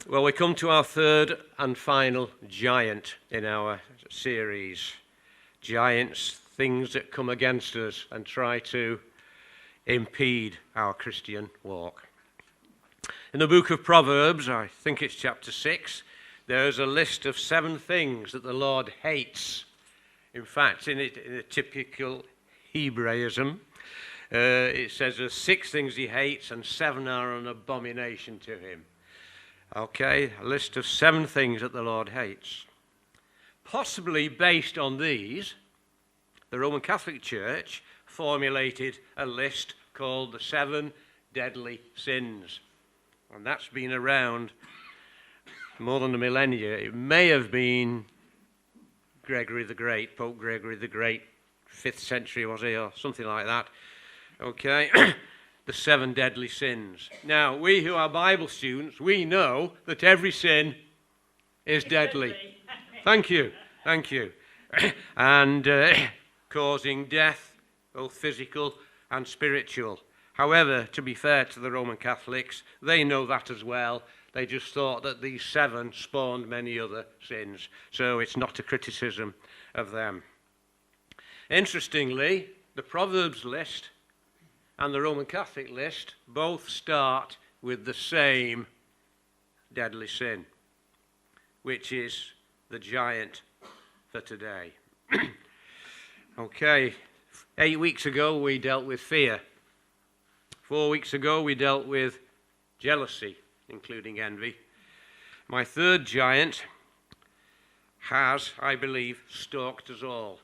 Well, we come to our third and final giant in our series. Giants, things that come against us and try to impede our Christian walk. In the book of Proverbs, I think it's chapter 6, there's a list of 7 things that the Lord hates. In fact, in a typical Hebraism, it says there's 6 things he hates and 7 are an abomination to him. Okay, a list of 7 things that the Lord hates. Possibly based on these, the Roman Catholic Church formulated a list called the 7 deadly sins. And that's been around more than a millennia. It may have been Gregory the Great, Pope Gregory the Great, 5th century was he, or something like that. Okay. The 7 deadly sins. Now, we who are Bible students, we know that every sin is deadly. Thank you. And causing death, both physical and spiritual. However, to be fair to the Roman Catholics, they know that as well. They just thought that these 7 spawned many other sins. So it's not a criticism of them. Interestingly, the Proverbs list and the Roman Catholic list both start with the same deadly sin, which is the giant for today. Okay, 8 weeks ago we dealt with fear. 4 weeks ago we dealt with jealousy, including envy. My third giant has, I believe, stalked us all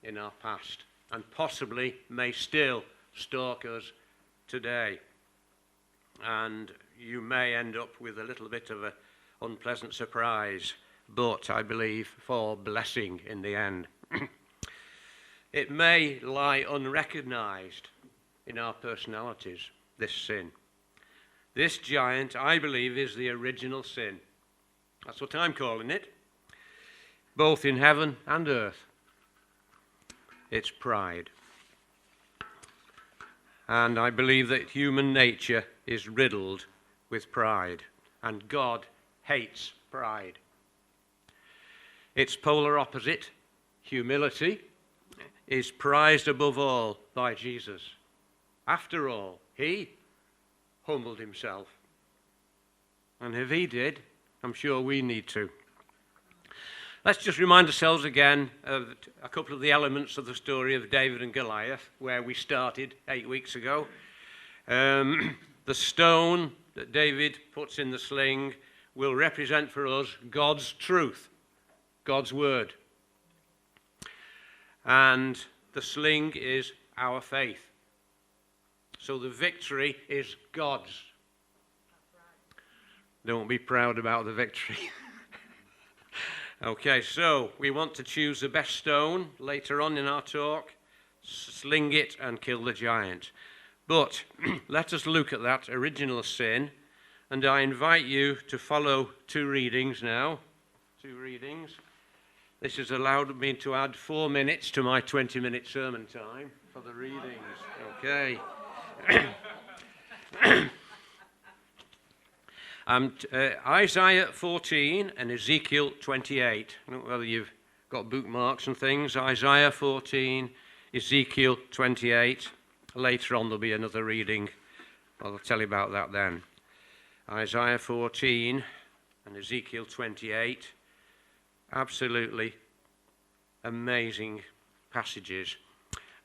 in our past and possibly may still stalk us today. And you may end up with a little bit of an unpleasant surprise, but I believe for blessing in the end. It may lie unrecognized in our personalities, this sin. This giant, I believe, is the original sin. That's what I'm calling it, both in heaven and earth. It's pride. And I believe that human nature is riddled with pride, and God hates pride. Its polar opposite, humility, is prized above all by Jesus. After all, he humbled himself. And if he did, I'm sure we need to. Let's just remind ourselves again of a couple of the elements of the story of David and Goliath, where we started 8 weeks ago. The stone that David puts in the sling will represent for us God's truth, God's word. And the sling is our faith. So the victory is God's. Don't be proud about the victory. Okay, so we want to choose the best stone later on in our talk, sling it and kill the giant. But let us look at that original sin, and I invite you to follow 2 readings now. 2 readings. This has allowed me to add 4 minutes to my 20-minute sermon time for the readings. Okay. Isaiah 14 and Ezekiel 28. I don't know whether you've got bookmarks and things. Isaiah 14, Ezekiel 28. Later on there'll be another reading. I'll tell you about that then. Isaiah 14 and Ezekiel 28. Absolutely amazing passages.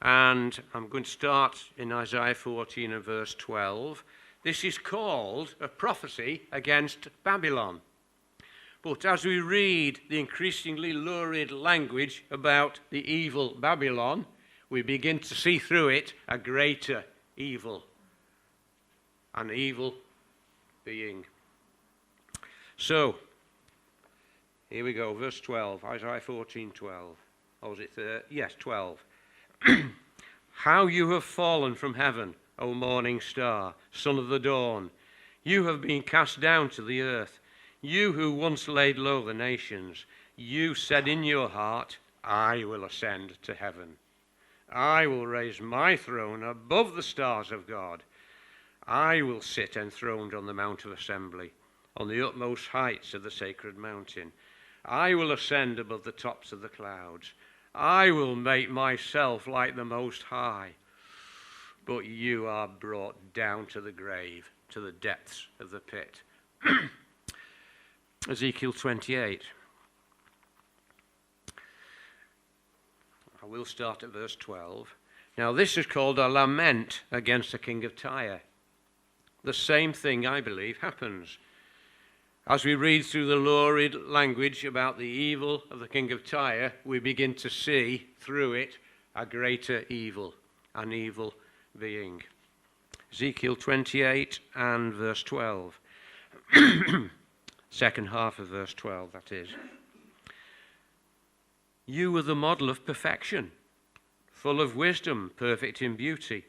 And I'm going to start in Isaiah 14 and verse 12. This is called a prophecy against Babylon. But as we read the increasingly lurid language about the evil Babylon, we begin to see through it a greater evil, an evil being. So, here we go, verse 12, Isaiah 14:12. Or was it 12. How you have fallen from heaven, O morning star, son of the dawn. You have been cast down to the earth. You who once laid low the nations. You said in your heart, I will ascend to heaven. I will raise my throne above the stars of God. I will sit enthroned on the Mount of Assembly on the utmost heights of the sacred mountain. I will ascend above the tops of the clouds. I will make myself like the Most High. But you are brought down to the grave, to the depths of the pit. Ezekiel 28. I will start at verse 12. Now this is called a lament against the king of Tyre. The same thing, I believe, happens. As we read through the lurid language about the evil of the king of Tyre, we begin to see through it a greater evil, an evil being. Ezekiel 28 and verse 12. Second half of verse 12, that is. You were the model of perfection, full of wisdom, perfect in beauty.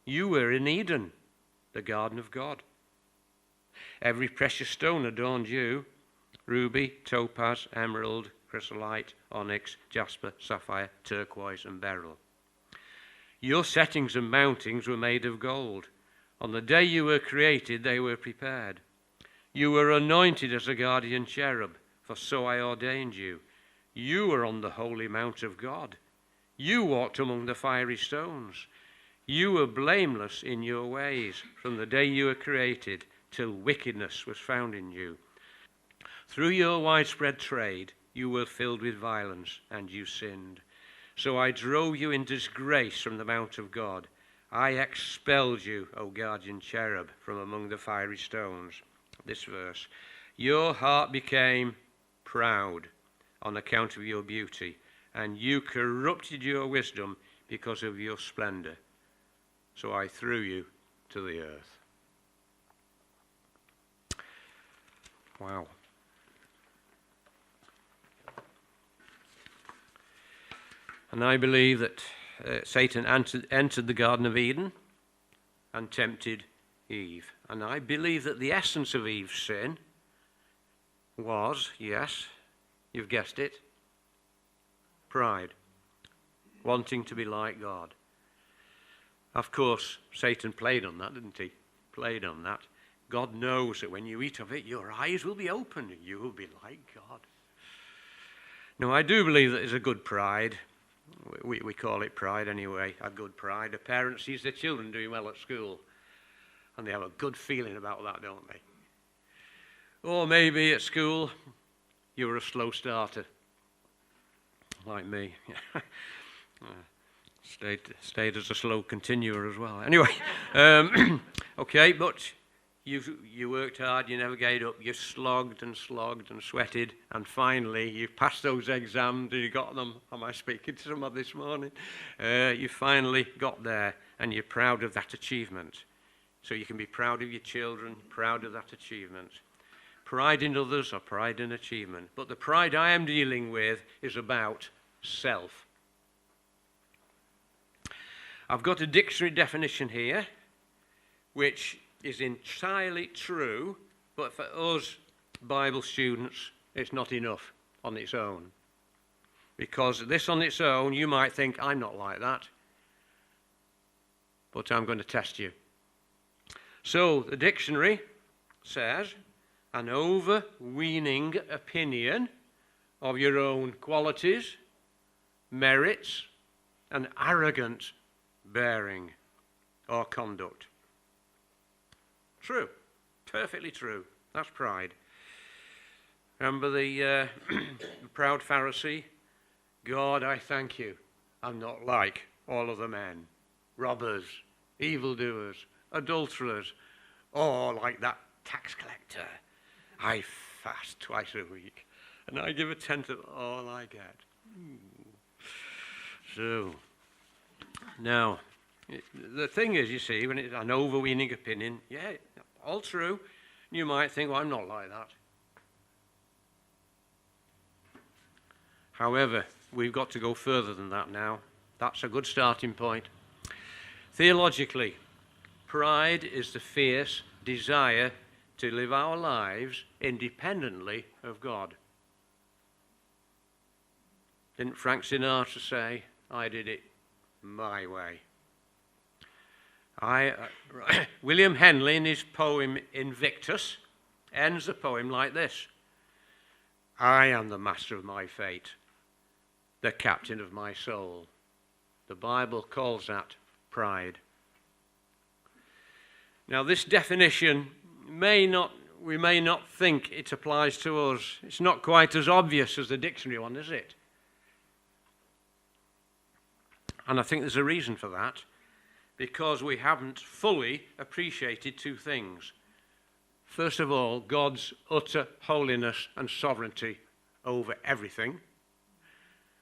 You were in Eden, the garden of God. Every precious stone adorned you: ruby, topaz, emerald, chrysolite, onyx, jasper, sapphire, turquoise, and beryl. Your settings and mountings were made of gold. On the day you were created, they were prepared. You were anointed as a guardian cherub, for so I ordained you. You were on the holy mount of God. You walked among the fiery stones. You were blameless in your ways from the day you were created till wickedness was found in you. Through your widespread trade, you were filled with violence, and you sinned. So I drove you in disgrace from the mount of God. I expelled you, O guardian cherub, from among the fiery stones. This verse. Your heart became proud on account of your beauty, and you corrupted your wisdom because of your splendor. So I threw you to the earth. Wow. And I believe that Satan entered the Garden of Eden and tempted Eve. And I believe that the essence of Eve's sin was, yes, you've guessed it, pride, wanting to be like God. Of course, Satan played on that, didn't he? Played on that. God knows that when you eat of it, your eyes will be opened and you will be like God. Now, I do believe that there's a good pride. We call it pride anyway, a good pride. A parent sees their children doing well at school, and they have a good feeling about that, don't they? Or maybe at school, you were a slow starter, like me. Stayed as a slow continuer as well. Anyway, okay, but you worked hard, you never gave up, you slogged and sweated, and finally you passed those exams and you got them. Am I speaking to someone this morning? You finally got there, and you're proud of that achievement. So you can be proud of your children, proud of that achievement. Pride in others or pride in achievement. But the pride I am dealing with is about self. I've got a dictionary definition here, which is entirely true, but for us Bible students, it's not enough on its own. Because this on its own, you might think, I'm not like that. But I'm going to test you. So the dictionary says, an overweening opinion of your own qualities, merits, and arrogant bearing or conduct. True. Perfectly true. That's pride. Remember the proud Pharisee? God, I thank you. I'm not like all other men. Robbers, evildoers, adulterers, or like that tax collector. I fast twice a week, and I give a tenth of all I get. So, now, the thing is, you see, when it's an overweening opinion, yeah, all true. You might think, well, I'm not like that. However, we've got to go further than that now. That's a good starting point. Theologically, pride is the fierce desire to live our lives independently of God. Didn't Frank Sinatra say, I did it my way? William Henley, in his poem Invictus, ends the poem like this: I am the master of my fate, the captain of my soul. The Bible calls that pride. Now, this definition we may not think it applies to us. It's not quite as obvious as the dictionary one, is it? And I think there's a reason for that, because we haven't fully appreciated two things. First of all, God's utter holiness and sovereignty over everything.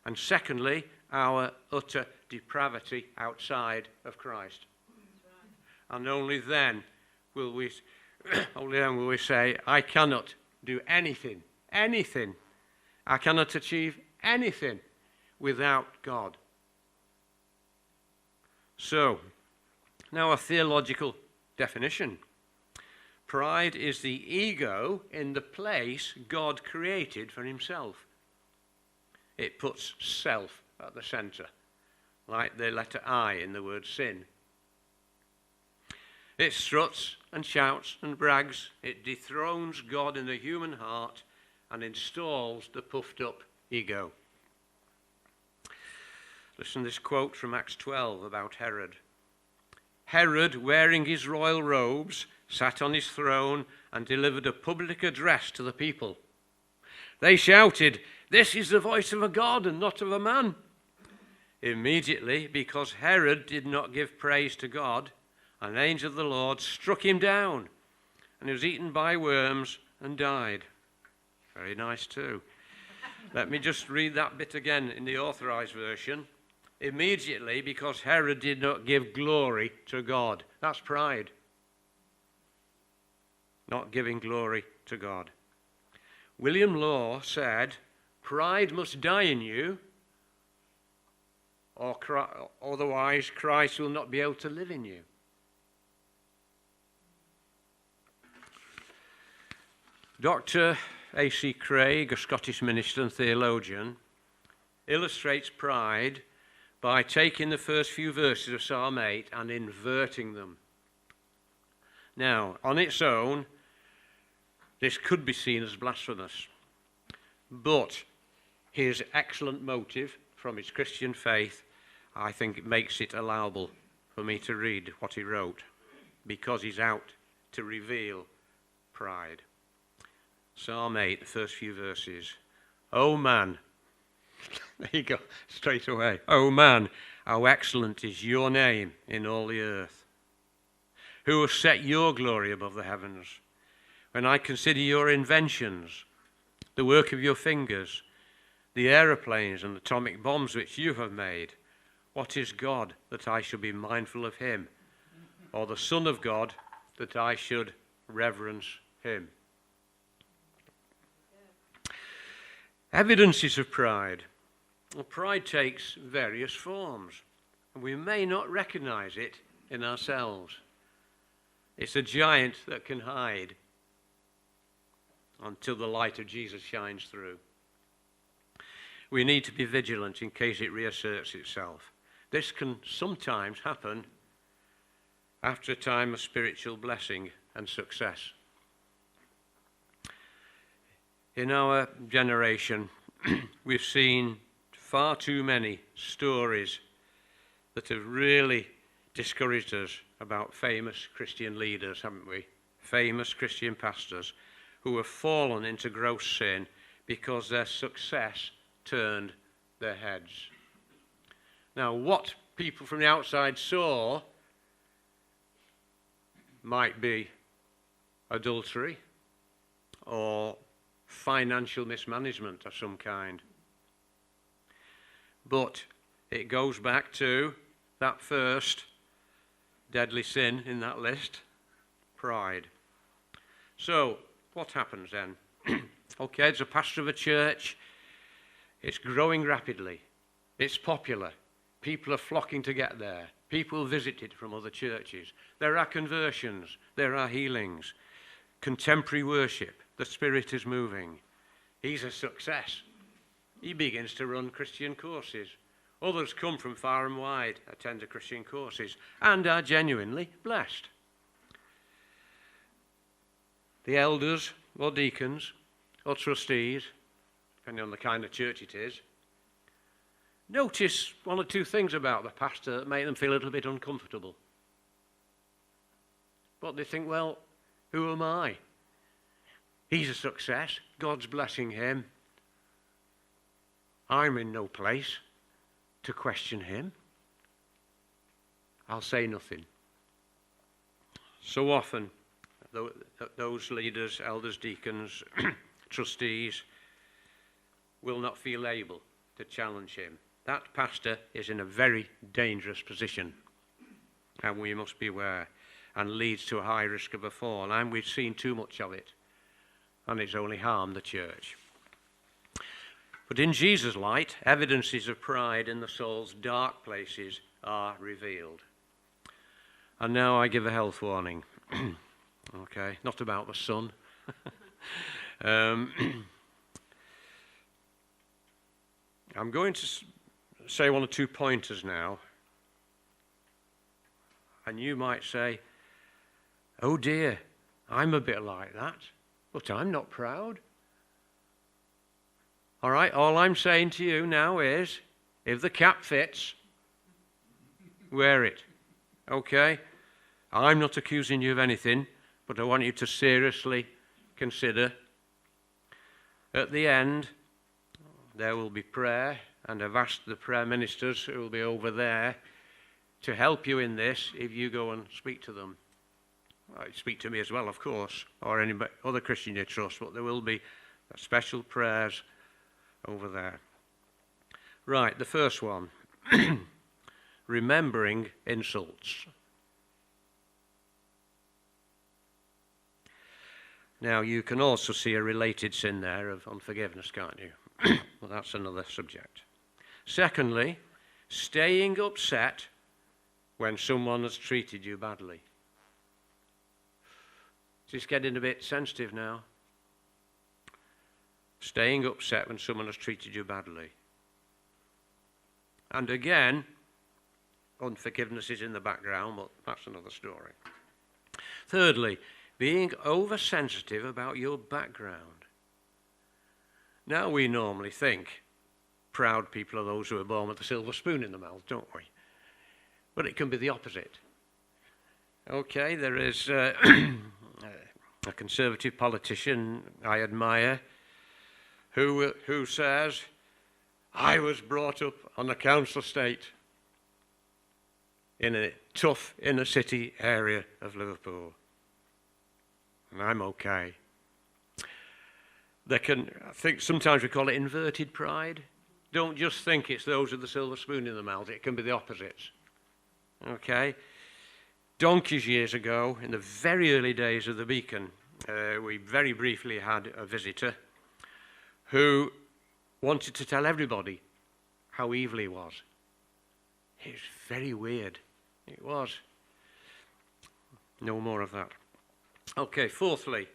And secondly, our utter depravity outside of Christ. And only then will we say, I cannot do anything. I cannot achieve anything without God. So, now a theological definition. Pride is the ego in the place God created for himself. It puts self at the center, like the letter I in the word sin. It struts and shouts and brags. It dethrones God in the human heart and installs the puffed up ego. Listen to this quote from Acts 12 about Herod. Herod, wearing his royal robes, sat on his throne and delivered a public address to the people. They shouted, "This is the voice of a God and not of a man." Immediately, because Herod did not give praise to God, an angel of the Lord struck him down, and he was eaten by worms and died. Very nice too. Let me just read that bit again in the Authorized Version. Immediately, because Herod did not give glory to God. That's pride. Not giving glory to God. William Law said, pride must die in you, or otherwise Christ will not be able to live in you. Dr. A.C. Craig, a Scottish minister and theologian, illustrates pride by taking the first few verses of Psalm 8 and inverting them. Now, on its own, this could be seen as blasphemous, but his excellent motive from his Christian faith, I think it makes it allowable for me to read what he wrote, because he's out to reveal pride. Psalm 8, the first few verses. O man, there you go, straight away. O man, how excellent is your name in all the earth. Who has set your glory above the heavens? When I consider your inventions, the work of your fingers, the aeroplanes and atomic bombs which you have made, what is God that I should be mindful of him? Or the Son of God that I should reverence him? Evidences of pride. Well, pride takes various forms, and we may not recognize it in ourselves. It's a giant that can hide until the light of Jesus shines through. We need to be vigilant in case it reasserts itself. This can sometimes happen after a time of spiritual blessing and success. In our generation, we've seen far too many stories that have really discouraged us about famous Christian leaders, haven't we? Famous Christian pastors who have fallen into gross sin because their success turned their heads. Now, what people from the outside saw might be adultery or financial mismanagement of some kind. But it goes back to that first deadly sin in that list, pride. So, what happens then? Okay, it's a pastor of a church. It's growing rapidly. It's popular. People are flocking to get there. People visit it from other churches. There are conversions. There are healings. Contemporary worship. The Spirit is moving. He's a success. He begins to run Christian courses. Others come from far and wide, attend the Christian courses, and are genuinely blessed. the elders or deacons or trustees, depending on the kind of church it is, notice one or two things about the pastor that make them feel a little bit uncomfortable. But they think, well, who am I? He's a success. God's blessing him. I'm in no place to question him. I'll say nothing. So often, those leaders, elders, deacons, trustees, will not feel able to challenge him. That pastor is in a very dangerous position, and we must beware, and leads to a high risk of a fall, and we've seen too much of it, and it's only harmed the church. But in Jesus' light, evidences of pride in the soul's dark places are revealed. And now I give a health warning. Okay, not about the sun. I'm going to say one or two pointers now. And you might say, oh dear, I'm a bit like that, but I'm not proud. All right, all I'm saying to you now is, if the cap fits, wear it. Okay? I'm not accusing you of anything, but I want you to seriously consider. At the end, there will be prayer, and I've asked the prayer ministers who will be over there to help you in this if you go and speak to them. Speak to me as well, of course, or any other Christian you trust, but there will be special prayers over there. Right, the first one. Remembering insults. Now, you can also see a related sin there of unforgiveness, can't you? Well, that's another subject. Secondly, staying upset when someone has treated you badly. It's getting a bit sensitive now. Staying upset when someone has treated you badly. And again, unforgiveness is in the background, but that's another story. Thirdly, being oversensitive about your background. Now, we normally think proud people are those who are born with a silver spoon in the mouth, don't we? But it can be the opposite. Okay, there is a conservative politician I admire who says, I was brought up on a council estate in a tough inner city area of Liverpool, and I'm okay. I think sometimes we call it inverted pride. Don't just think it's those with the silver spoon in the mouth. It can be the opposites. Okay? Donkeys years ago, in the very early days of the Beacon, we very briefly had a visitor who wanted to tell everybody how evil he was. It was very weird. It was. No more of that. Okay, fourthly,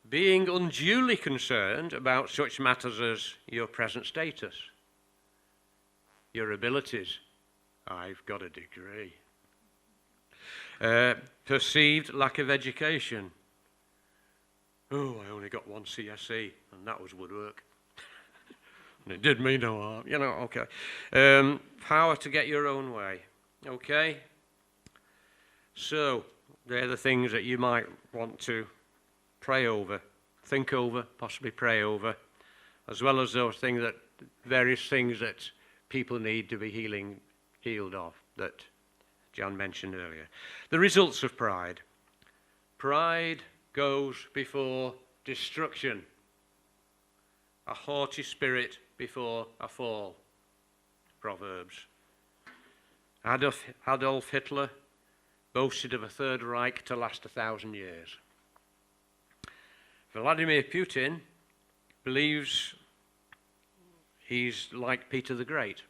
being unduly concerned about such matters as your present status, your abilities. I've got a degree. Perceived lack of education. Oh, I only got one CSE, and that was woodwork. And it did me no harm, okay. Power to get your own way, okay? So, they're the things that you might want to pray over, think over, possibly pray over, as well as those things various things that people need to be healed of, that John mentioned earlier. The results of pride. Pride goes before destruction. A haughty spirit before a fall. Proverbs. Adolf Hitler boasted of a Third Reich to last 1,000 years. Vladimir Putin believes he's like Peter the Great.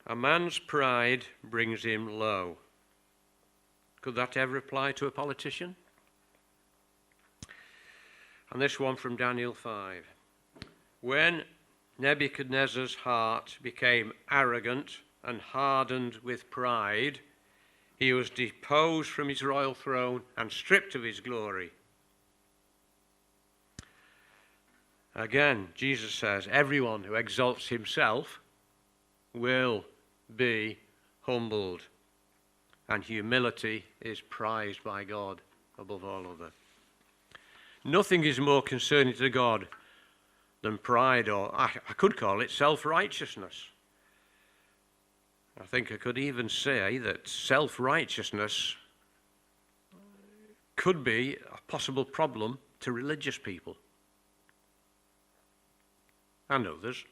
A man's pride brings him low. Could that ever apply to a politician? And this one from Daniel 5. When Nebuchadnezzar's heart became arrogant and hardened with pride, He was deposed from his royal throne and stripped of his glory. Again, Jesus says, everyone who exalts himself will be humbled. And humility is prized by God above all other. Nothing is more concerning to God than pride, or I could call it self-righteousness. I think I could even say that self-righteousness could be a possible problem to religious people and others,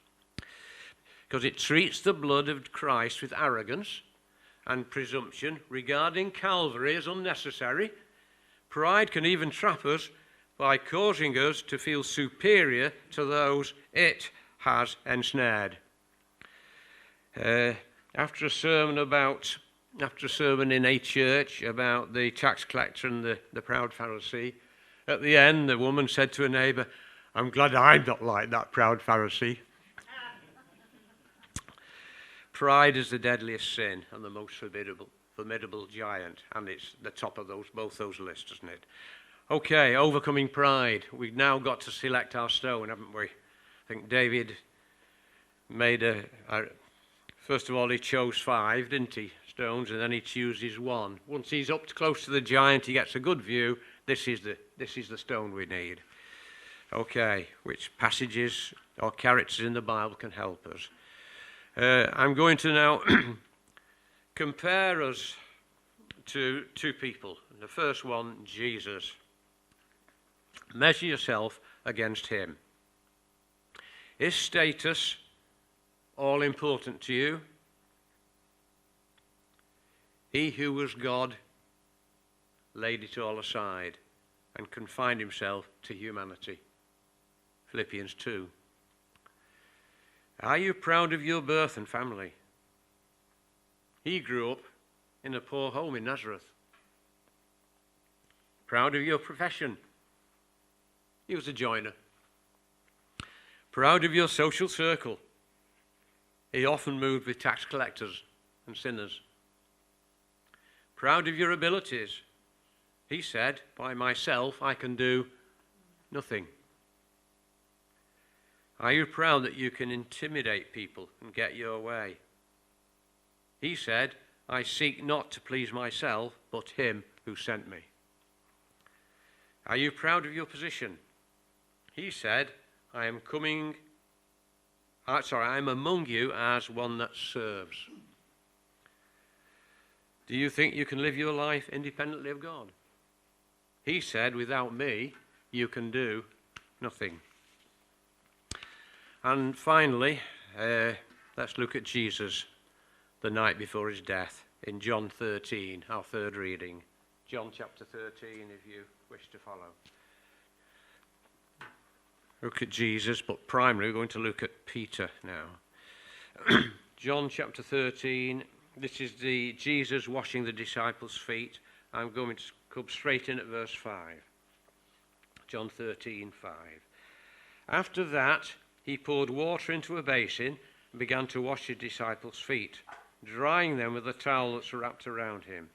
because it treats the blood of Christ with arrogance and presumption regarding Calvary as unnecessary. Pride can even trap us by causing us to feel superior to those it has ensnared. After a sermon in a church about the tax collector and the proud Pharisee, at the end the woman said to her neighbour, "I'm glad I'm not like that proud Pharisee." Pride is the deadliest sin and the most formidable giant, and it's the top of both those lists, isn't it? Okay, overcoming pride. We've now got to select our stone, haven't we? I think David made first of all, he chose 5, didn't he, stones, and then he chooses 1. Once he's up close to the giant, he gets a good view. This is the stone we need. Okay, which passages or characters in the Bible can help us? I'm going to now compare us to 2 people. The first one, Jesus. Measure yourself against him. Is status all important to you? He who was God laid it all aside and confined himself to humanity. Philippians 2. Are you proud of your birth and family? He grew up in a poor home in Nazareth. Proud of your profession? He was a joiner. Proud of your social circle? He often moved with tax collectors and sinners. Proud of your abilities? He said, by myself I can do nothing. Are you proud that you can intimidate people and get your way? He said, I seek not to please myself, but him who sent me. Are you proud of your position? He said, I am among you as one that serves. Do you think you can live your life independently of God? He said, without me, you can do nothing. And finally, let's look at Jesus the night before his death in John 13, our third reading. John chapter 13, if you wish to follow. Look at Jesus, but primarily we're going to look at Peter now. John chapter 13, this is the Jesus washing the disciples' feet. I'm going to come straight in at verse 5. John 13, 5. After that, he poured water into a basin and began to wash his disciples' feet, drying them with a towel that's wrapped around him.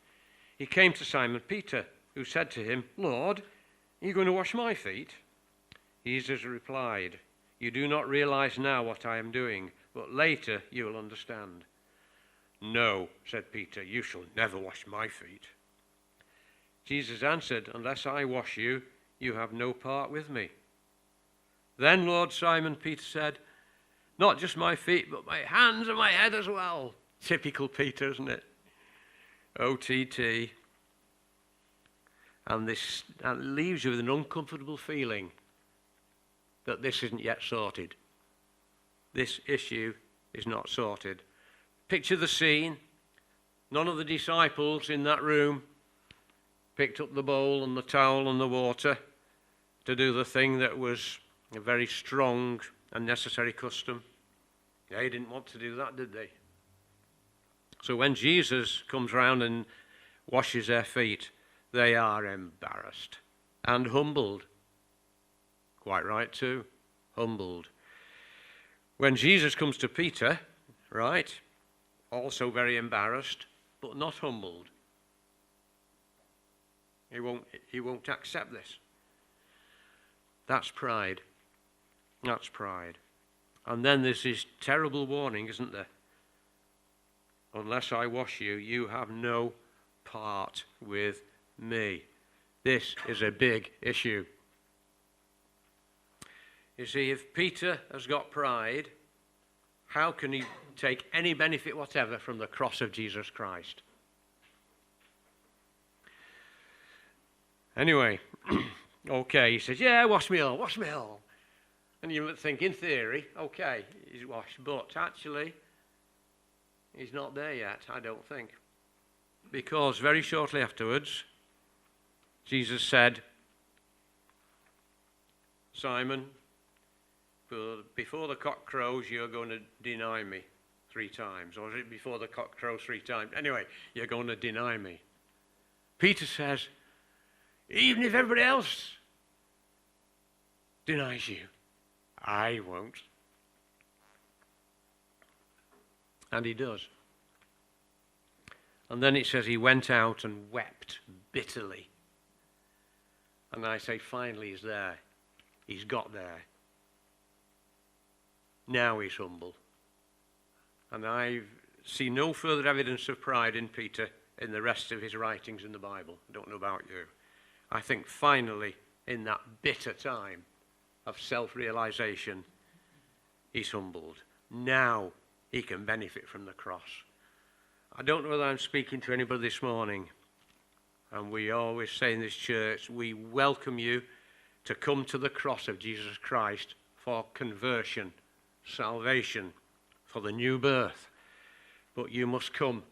He came to Simon Peter, who said to him, Lord, are you going to wash my feet? Jesus replied, you do not realize now what I am doing, but later you will understand. No, said Peter, you shall never wash my feet. Jesus answered, unless I wash you, you have no part with me. Then Lord Simon Peter said, not just my feet, but my hands and my head as well. Typical Peter, isn't it? OTT. And this leaves you with an uncomfortable feeling that this isn't yet sorted. This issue is not sorted. Picture the scene. None of the disciples in that room picked up the bowl and the towel and the water to do the thing that was a very strong and necessary custom. They didn't want to do that, did they? So when Jesus comes round and washes their feet, they are embarrassed and humbled. Quite right too, humbled. When Jesus comes to Peter, right, also very embarrassed, but not humbled. He won't accept this. That's pride. That's pride. And then there's this terrible warning, isn't there? Unless I wash you, you have no part with me. This is a big issue. You see, if Peter has got pride, how can he take any benefit whatever from the cross of Jesus Christ? Anyway, okay, he says, yeah, wash me all. And you might think, in theory, okay, he's washed, but actually, he's not there yet, I don't think. Because very shortly afterwards, Jesus said, Simon, before the cock crows, you're going to deny me 3 times. Or is it before the cock crows 3 times? Anyway, you're going to deny me. Peter says, even if everybody else denies you, I won't. And he does. And then it says he went out and wept bitterly. And I say, finally he's there. He's got there. Now he's humble. And I see no further evidence of pride in Peter in the rest of his writings in the Bible. I don't know about you. I think finally, in that bitter time of self-realization, he's humbled. Now he can benefit from the cross. I don't know whether I'm speaking to anybody this morning, and we always say in this church, we welcome you to come to the cross of Jesus Christ for conversion, salvation, for the new birth. But you must come,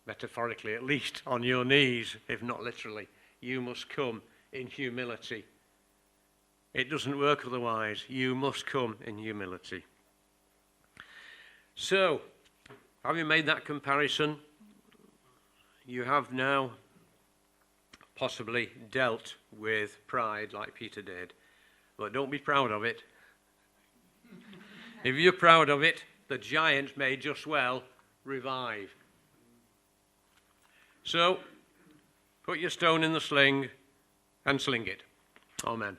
metaphorically at least, on your knees, if not literally. You must come in humility. It doesn't work otherwise. You must come in humility. So, having made that comparison, you have now possibly dealt with pride like Peter did. But don't be proud of it. If you're proud of it, the giant may just well revive. So, put your stone in the sling and sling it. Amen.